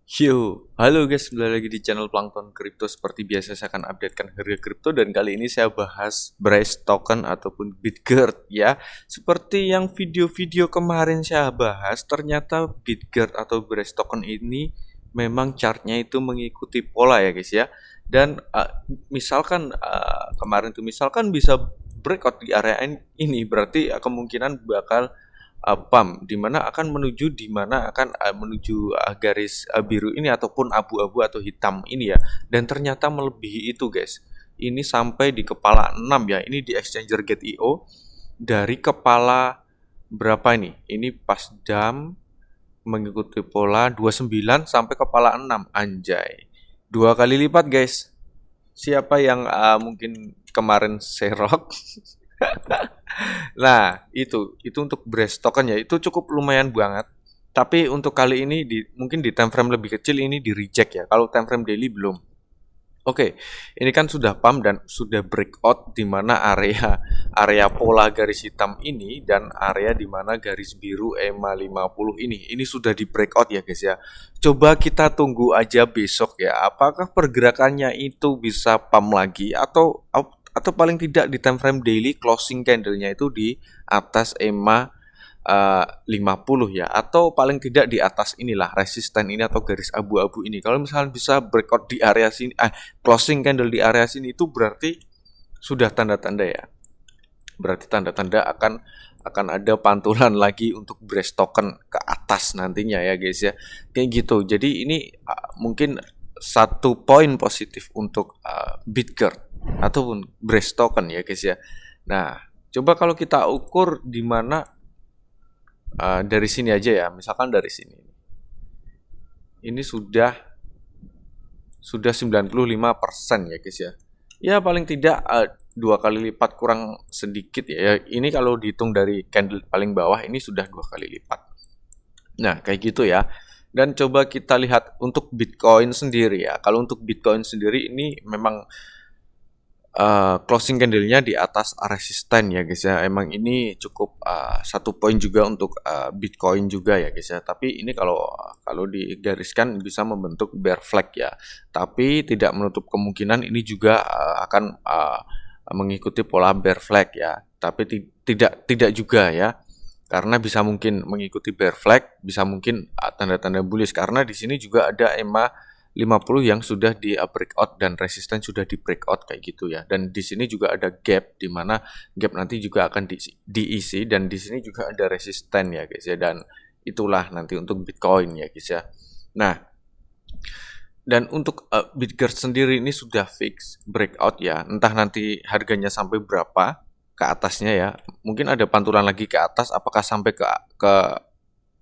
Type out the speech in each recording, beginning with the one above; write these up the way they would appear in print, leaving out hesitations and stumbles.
Halo guys, kembali lagi di channel Plankton Crypto. Seperti biasa saya akan updatekan harga kripto dan kali ini saya bahas Brace Token ataupun Bitgert ya. Seperti yang video-video kemarin saya bahas, ternyata Bitgert atau Brace Token ini memang chartnya itu mengikuti pola ya guys ya. Dan misalkan kemarin tuh misalkan bisa breakout di area ini, berarti kemungkinan bakal pump di mana akan menuju menuju garis biru ini ataupun abu-abu atau hitam ini ya, dan ternyata melebihi itu guys. Ini sampai di kepala 6 ya, ini di exchanger Get.io. Dari kepala berapa ini pas jam mengikuti pola 29 sampai kepala 6, anjay, dua kali lipat guys. Siapa yang mungkin kemarin serok. Nah, itu untuk breast token ya, itu cukup lumayan banget. Tapi untuk kali ini mungkin di time frame lebih kecil ini di reject ya. Kalau time frame daily belum. Oke, ini kan sudah pump dan sudah breakout di mana area pola garis hitam ini dan area di mana garis biru EMA 50 ini sudah di breakout ya guys ya. Coba kita tunggu aja besok ya. Apakah pergerakannya itu bisa pump lagi atau paling tidak di time frame daily closing candle-nya itu di atas EMA 50 ya, atau paling tidak di atas inilah resisten ini atau garis abu-abu ini. Kalau misalnya bisa breakout di area sini, closing candle di area sini, itu berarti sudah tanda-tanda ya. Berarti tanda-tanda akan ada pantulan lagi untuk brace token ke atas nantinya ya guys ya. Kayak gitu. Jadi ini mungkin satu poin positif untuk Bitgert ataupun brace token ya guys ya. Nah, coba kalau kita ukur di mana dari sini aja ya, misalkan dari sini. Ini sudah 95% ya guys ya. Ya paling tidak dua kali lipat kurang sedikit ya. Ini kalau dihitung dari candle paling bawah ini sudah dua kali lipat. Nah kayak gitu ya. Dan coba kita lihat untuk Bitcoin sendiri ya. Kalau untuk Bitcoin sendiri ini memang closing candle-nya di atas resisten ya guys ya. Emang ini cukup satu poin juga untuk Bitcoin juga ya guys ya. Tapi ini kalau digariskan bisa membentuk bear flag ya. Tapi tidak menutup kemungkinan ini juga akan mengikuti pola bear flag ya. Tapi tidak juga ya. Karena bisa mungkin mengikuti bear flag, bisa mungkin tanda-tanda bullish karena di sini juga ada EMA 50 yang sudah di breakout dan resisten sudah di breakout kayak gitu ya. Dan di sini juga ada gap di mana gap nanti juga akan diisi dan di sini juga ada resisten ya guys ya, dan itulah nanti untuk Bitcoin ya guys ya. Nah, dan untuk Bitgert sendiri ini sudah fix breakout ya. Entah nanti harganya sampai berapa ke atasnya ya. Mungkin ada pantulan lagi ke atas, apakah sampai ke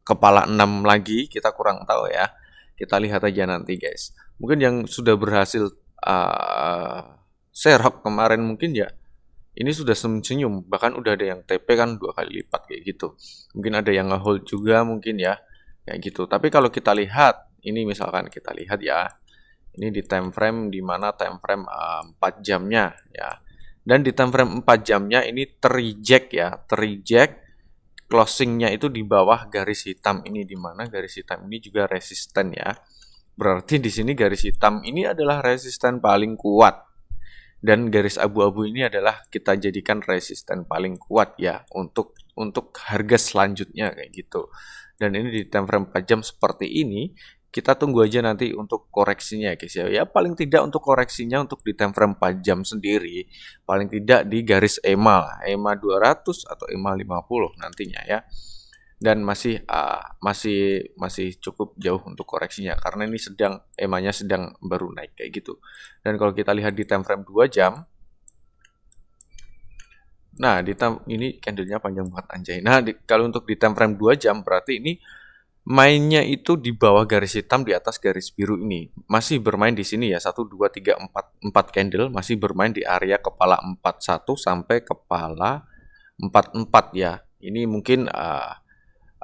kepala 6 lagi kita kurang tahu ya. Kita lihat aja nanti guys. Mungkin yang sudah berhasil serok kemarin mungkin ya ini sudah senyum, bahkan udah ada yang TP kan dua kali lipat kayak gitu. Mungkin ada yang nge-hold juga mungkin ya kayak gitu. Tapi kalau kita lihat ini, misalkan kita lihat ya, ini di time frame di mana time frame 4 jamnya ya. Dan di time frame 4 jamnya ini terreject ya, terreject closingnya itu di bawah garis hitam ini, di mana garis hitam ini juga resisten ya. Berarti di sini garis hitam ini adalah resisten paling kuat dan garis abu-abu ini adalah kita jadikan resisten paling kuat ya untuk harga selanjutnya kayak gitu. Dan ini di time frame 4 jam seperti ini. Kita tunggu aja nanti untuk koreksinya guys ya. Ya paling tidak untuk koreksinya untuk di time frame 4 jam sendiri paling tidak di garis EMA lah, EMA 200 atau EMA 50 nantinya ya. Dan masih cukup jauh untuk koreksinya karena ini EMA-nya sedang baru naik kayak gitu. Dan kalau kita lihat di time frame 2 jam, nah ini candlenya panjang banget anjay. Nah, kalau untuk di time frame 2 jam berarti ini mainnya itu di bawah garis hitam di atas garis biru ini. Masih bermain di sini ya. 1 2 3 4 candle masih bermain di area kepala 41 sampai kepala 44 ya. Ini mungkin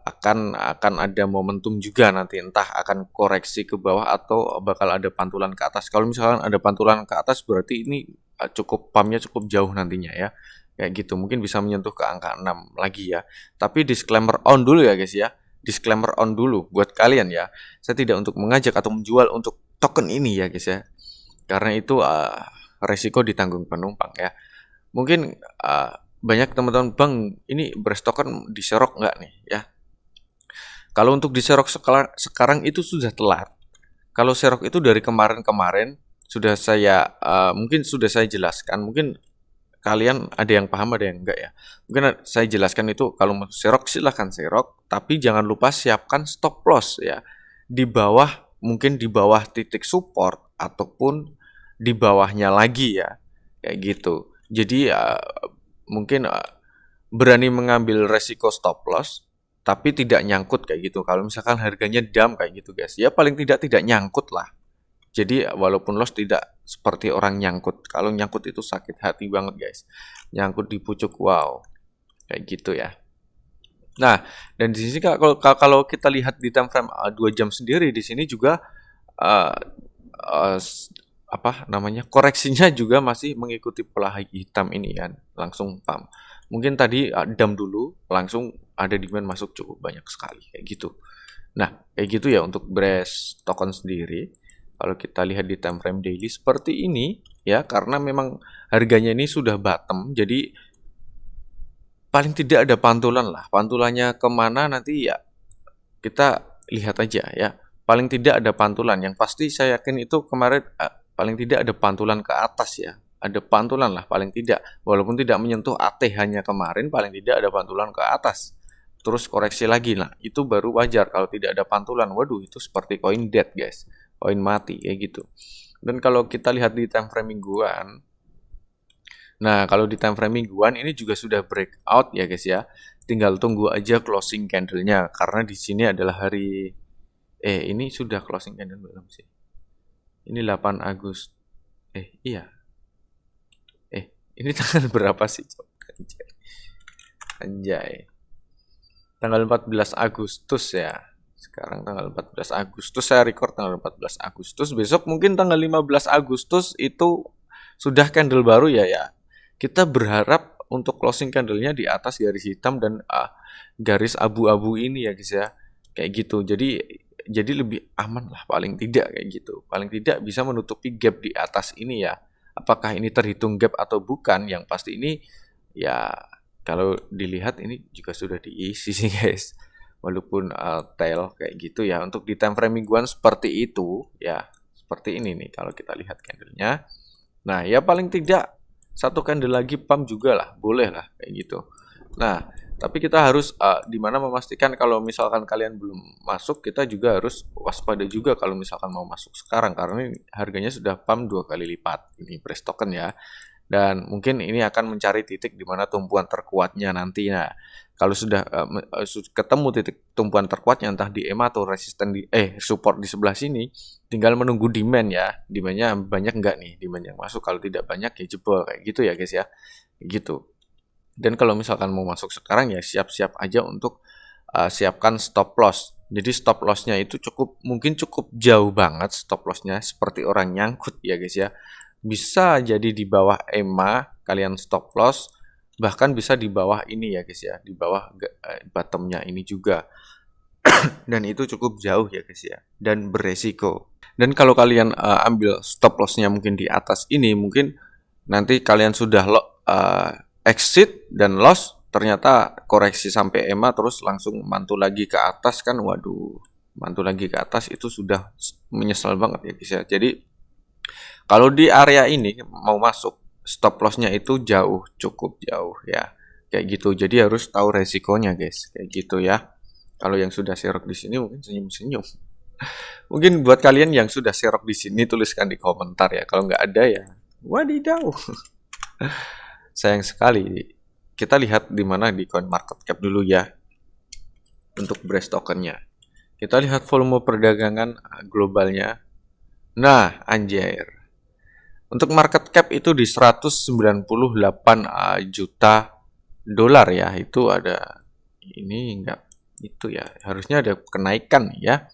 akan ada momentum juga nanti, entah akan koreksi ke bawah atau bakal ada pantulan ke atas. Kalau misalkan ada pantulan ke atas berarti ini pumpnya cukup jauh nantinya ya. Kayak gitu. Mungkin bisa menyentuh ke angka 6 lagi ya. Tapi disclaimer on dulu ya guys ya. disclaimer on dulu buat kalian ya. Saya tidak untuk mengajak atau menjual untuk token ini ya guys ya. Karena itu resiko ditanggung penumpang ya. Mungkin banyak teman-teman, Bang, ini Brace token diserok nggak nih ya? Kalau untuk diserok sekarang itu sudah telat. Kalau serok itu dari kemarin-kemarin sudah saya mungkin sudah saya jelaskan. Mungkin kalian ada yang paham, ada yang enggak ya. Mungkin saya jelaskan itu, kalau mau serok silahkan serok, tapi jangan lupa siapkan stop loss ya. Di bawah, mungkin di bawah titik support ataupun di bawahnya lagi ya. Kayak gitu. Jadi mungkin berani mengambil resiko stop loss tapi tidak nyangkut kayak gitu. Kalau misalkan harganya dump kayak gitu guys, ya paling tidak nyangkut lah. Jadi walaupun loss tidak seperti orang nyangkut. Kalau nyangkut itu sakit hati banget guys. Nyangkut di pucuk, wow, kayak gitu ya. Nah, dan di sini kalau kita lihat di time frame 2 jam sendiri, di sini juga uh, uh, apa namanya, koreksinya juga masih mengikuti pola hitam ini kan, langsung pump. Mungkin tadi dump dulu, langsung ada demand masuk cukup banyak sekali kayak gitu. Nah, kayak gitu ya untuk Brace token sendiri. Kalau kita lihat di time frame daily seperti ini ya, karena memang harganya ini sudah bottom, jadi paling tidak ada pantulan lah. Pantulannya kemana nanti ya kita lihat aja ya. Paling tidak ada pantulan. Yang pasti saya yakin itu kemarin paling tidak ada pantulan ke atas ya. Ada pantulan lah paling tidak. Walaupun tidak menyentuh AT hanya kemarin, paling tidak ada pantulan ke atas. Terus koreksi lagi lah. Itu baru wajar. Kalau tidak ada pantulan, waduh itu seperti koin dead guys. Koin mati kayak gitu. Dan kalau kita lihat di time frame mingguan, nah kalau di time frame mingguan ini juga sudah breakout ya guys ya. Tinggal tunggu aja closing candle-nya, karena di sini adalah hari ini sudah closing candle belum sih? Ini 8 Agustus. Iya. Ini tanggal berapa sih? Anjay. Tanggal 14 Agustus ya. Sekarang tanggal 14 Agustus, saya record tanggal 14 Agustus. Besok mungkin tanggal 15 Agustus itu sudah candle baru ya. Kita berharap untuk closing candle-nya di atas garis hitam dan garis abu-abu ini ya guys ya. Kayak gitu. Jadi lebih aman lah paling tidak kayak gitu. Paling tidak bisa menutupi gap di atas ini ya. Apakah ini terhitung gap atau bukan? Yang pasti ini ya kalau dilihat ini juga sudah diisi sih guys. Walaupun tail kayak gitu ya. Untuk di time frame mingguan seperti itu ya. Seperti ini nih kalau kita lihat candlenya. Nah ya paling tidak satu candle lagi pump juga lah. Boleh lah kayak gitu. Nah tapi kita harus dimana memastikan kalau misalkan kalian belum masuk, kita juga harus waspada juga kalau misalkan mau masuk sekarang, karena ini harganya sudah pump 2 kali lipat ini Brace token ya, dan mungkin ini akan mencari titik dimana tumpuan terkuatnya nanti. Nah kalau sudah ketemu titik tumpuan terkuatnya entah di EMA atau resisten di support di sebelah sini, tinggal menunggu demand ya. Demandnya banyak enggak nih, demand yang masuk. Kalau tidak banyak ya jebol kayak gitu ya guys ya, gitu. Dan kalau misalkan mau masuk sekarang ya siap-siap aja untuk siapkan stop loss. Jadi stop lossnya itu mungkin cukup jauh banget stop lossnya, seperti orang nyangkut ya guys ya. Bisa jadi di bawah EMA kalian stop loss, bahkan bisa di bawah ini ya guys ya, di bawah bottomnya ini juga. Dan itu cukup jauh ya guys ya, dan beresiko. Dan kalau kalian ambil stop lossnya mungkin di atas ini, mungkin nanti kalian sudah exit dan loss, ternyata koreksi sampai EMA terus langsung mantul lagi ke atas kan, waduh, mantul lagi ke atas itu sudah menyesal banget ya guys ya. Jadi kalau di area ini mau masuk, stop lossnya itu jauh, cukup jauh ya, kayak gitu. Jadi harus tahu resikonya guys, kayak gitu ya. Kalau yang sudah serok di sini mungkin senyum-senyum. Mungkin buat kalian yang sudah serok di sini tuliskan di komentar ya. Kalau nggak ada ya, wadidaw. Sayang sekali. Kita lihat di mana di coin market cap dulu ya. Untuk Brace tokennya. Kita lihat volume perdagangan globalnya. Nah, anjir. Untuk market cap itu di 198 juta dolar ya. Itu ada ini enggak itu ya. Harusnya ada kenaikan ya.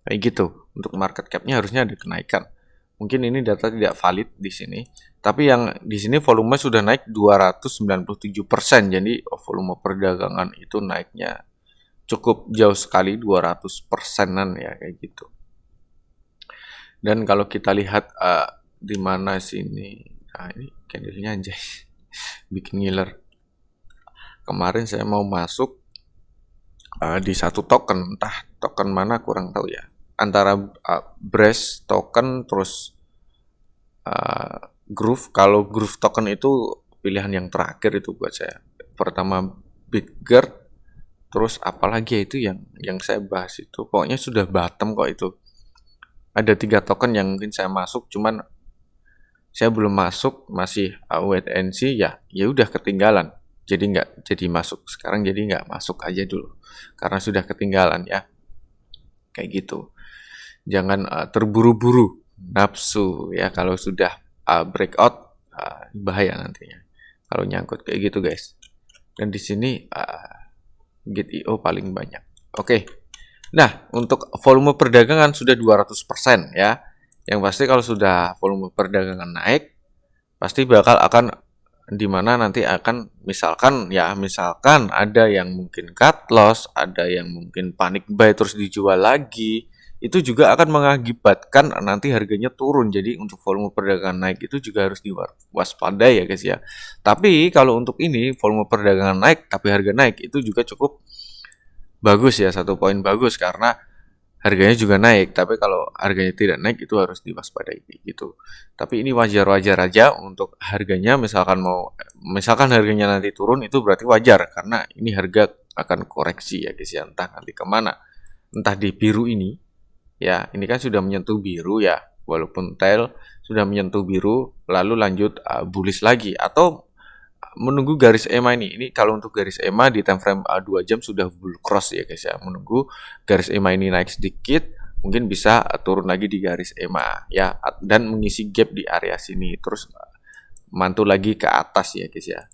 Kayak gitu. Untuk market cap-nya harusnya ada kenaikan. Mungkin ini data tidak valid di sini. Tapi yang di sini volume sudah naik 297%. Jadi volume perdagangan itu naiknya cukup jauh sekali 200%-an ya kayak gitu. Dan kalau kita lihat di mana sini, nah ini candlenya anjay bikin ngiler. Kemarin saya mau masuk di satu token, entah token mana kurang tahu ya. Antara Breast token terus Groove. Kalau Groove token itu pilihan yang terakhir itu buat saya. Pertama Bitgert, terus apalagi ya itu yang saya bahas itu. Pokoknya sudah bottom kok itu. Ada 3 token yang mungkin saya masuk, cuman saya belum masuk, masih wait and see ya. Ya udah ketinggalan. Jadi nggak jadi masuk. Sekarang jadi nggak masuk aja dulu. Karena sudah ketinggalan ya. Kayak gitu. Jangan terburu-buru nafsu ya, kalau sudah breakout bahaya nantinya kalau nyangkut kayak gitu guys. Dan di sini Gate.io paling banyak. Oke. Nah, untuk volume perdagangan sudah 200% ya. Yang pasti kalau sudah volume perdagangan naik, pasti bakal akan di mana nanti akan misalkan ada yang mungkin cut loss, ada yang mungkin panic buy terus dijual lagi. Itu juga akan mengakibatkan nanti harganya turun. Jadi untuk volume perdagangan naik itu juga harus diwaspadai ya guys ya. Tapi kalau untuk ini volume perdagangan naik tapi harga naik itu juga cukup bagus ya, satu poin bagus karena harganya juga naik. Tapi kalau harganya tidak naik itu harus diwaspadai gitu. Tapi ini wajar-wajar aja untuk harganya, misalkan harganya nanti turun itu berarti wajar karena ini harga akan koreksi ya guys ya, entah nanti kemana, entah di biru ini ya, ini kan sudah menyentuh biru ya, walaupun tail sudah menyentuh biru lalu lanjut bullish lagi atau menunggu garis EMA ini. Ini kalau untuk garis EMA di time frame 2 jam sudah bull cross ya guys ya. Menunggu garis EMA ini naik sedikit, mungkin bisa turun lagi di garis EMA ya, dan mengisi gap di area sini terus mantul lagi ke atas ya guys ya.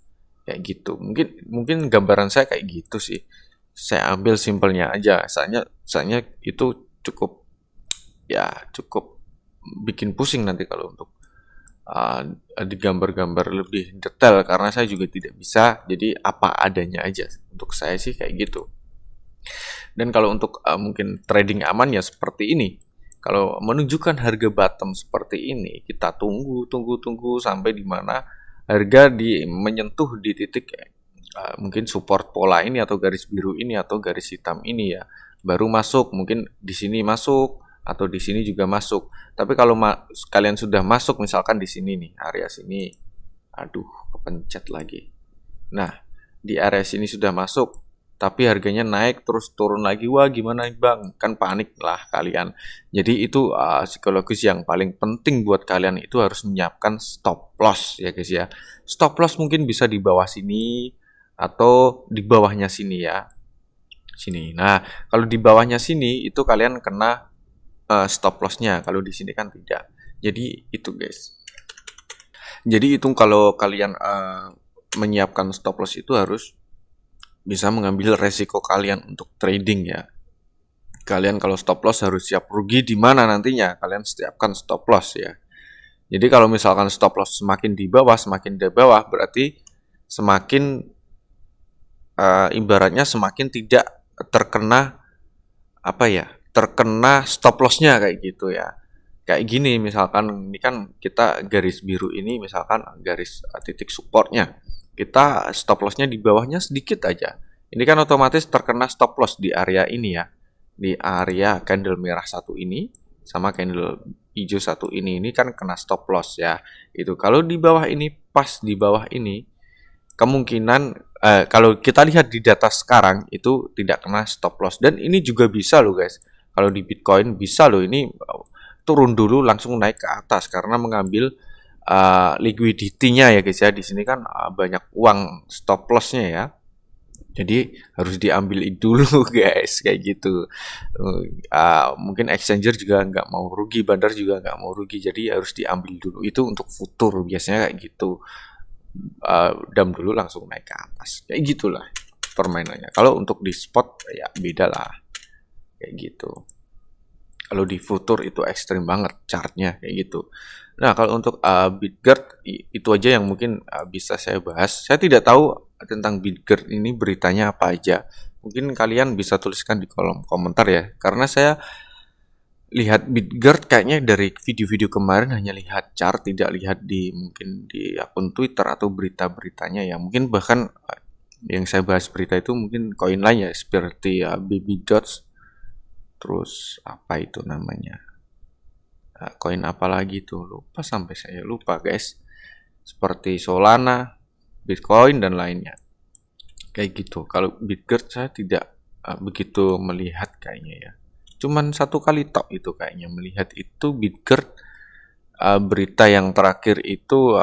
Kayak gitu. Mungkin gambaran saya kayak gitu sih. Saya ambil simpelnya aja. Soalnya itu cukup bikin pusing nanti kalau untuk digambar-gambar lebih detail karena saya juga tidak bisa, jadi apa adanya aja untuk saya sih kayak gitu. Dan kalau untuk mungkin trading aman ya seperti ini, kalau menunjukkan harga bottom seperti ini kita tunggu sampai di mana harga menyentuh di titik mungkin support pola ini atau garis biru ini atau garis hitam ini ya, baru masuk. Mungkin di sini masuk atau di sini juga masuk. Tapi kalau kalian sudah masuk misalkan di sini nih, area sini. Aduh, kepencet lagi. Nah, di area sini sudah masuk, tapi harganya naik terus turun lagi. Wah, gimana Bang? Kan panik lah kalian. Jadi itu psikologis yang paling penting buat kalian itu harus menyiapkan stop loss ya guys ya. Stop loss mungkin bisa di bawah sini atau di bawahnya sini ya. Sini. Nah, kalau di bawahnya sini itu kalian kena stop loss-nya, kalau di sini kan tidak. Jadi itu guys. Jadi itu kalau kalian menyiapkan stop loss itu harus bisa mengambil resiko kalian untuk trading ya. Kalian kalau stop loss harus siap rugi di mana nantinya. Kalian siapkan stop loss ya. Jadi kalau misalkan stop loss semakin di bawah berarti semakin ibaratnya semakin tidak terkena terkena stop loss-nya kayak gitu ya. Kayak gini misalkan ini kan kita garis biru ini misalkan garis titik supportnya. Kita stop loss-nya di bawahnya sedikit aja. Ini kan otomatis terkena stop loss di area ini ya. Di area candle merah satu ini sama candle hijau satu ini kan kena stop loss ya. Itu kalau di bawah ini, pas di bawah ini kemungkinan kalau kita lihat di data sekarang itu tidak kena stop loss. Dan ini juga bisa loh guys. Kalau di Bitcoin bisa loh ini turun dulu langsung naik ke atas karena mengambil liquidity-nya ya guys ya. Di sini kan banyak uang stop loss-nya ya. Jadi harus diambil dulu guys kayak gitu. Mungkin exchanger juga nggak mau rugi, bandar juga nggak mau rugi. Jadi harus diambil dulu. Itu untuk futur biasanya kayak gitu. Dam dulu langsung naik ke atas. Kayak gitulah permainannya. Kalau untuk di spot ya beda lah. Kayak gitu. Kalau di futur itu ekstrim banget chartnya kayak gitu. Nah kalau untuk Bitgert itu aja yang mungkin bisa saya bahas. Saya tidak tahu tentang Bitgert ini beritanya apa aja. Mungkin kalian bisa tuliskan di kolom komentar ya. Karena saya lihat Bitgert kayaknya dari video-video kemarin hanya lihat chart, tidak lihat di mungkin di akun Twitter atau berita-beritanya ya. Mungkin bahkan yang saya bahas berita itu mungkin koin lain ya, seperti Baby Dots, terus apa itu namanya, koin apa lagi tuh, lupa, sampai saya lupa guys, seperti Solana, Bitcoin dan lainnya kayak gitu. Kalau Bitgert saya tidak begitu melihat kayaknya ya, cuman satu kali tok itu kayaknya melihat itu Bitgert. Berita yang terakhir itu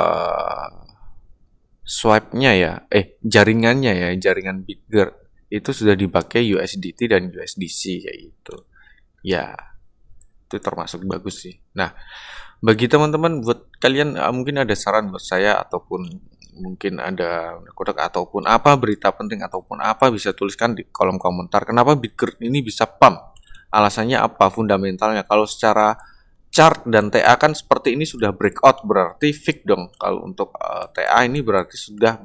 swipe-nya ya, jaringannya ya, jaringan Bitgert itu sudah dipakai USDT dan USDC kayak gitu. Ya, itu termasuk bagus sih. Nah, bagi teman-teman, buat kalian mungkin ada saran buat saya ataupun mungkin ada kodak ataupun apa berita penting ataupun apa, bisa tuliskan di kolom komentar. Kenapa Bitgert ini bisa pump? Alasannya apa? Fundamentalnya. Kalau secara chart dan TA kan seperti ini sudah breakout, berarti fix dong. Kalau untuk TA ini berarti sudah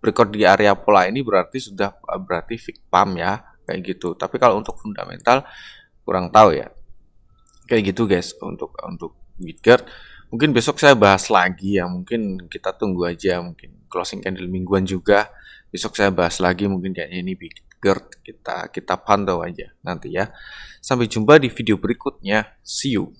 breakout di area pola ini, berarti sudah berarti fix pump ya, kayak gitu. Tapi kalau untuk fundamental kurang tahu ya. Kayak gitu guys untuk Bitgert. Mungkin besok saya bahas lagi ya. Mungkin kita tunggu aja, mungkin closing candle mingguan juga. Besok saya bahas lagi, mungkin kayaknya ini Bitgert kita pantau aja nanti ya. Sampai jumpa di video berikutnya. See you.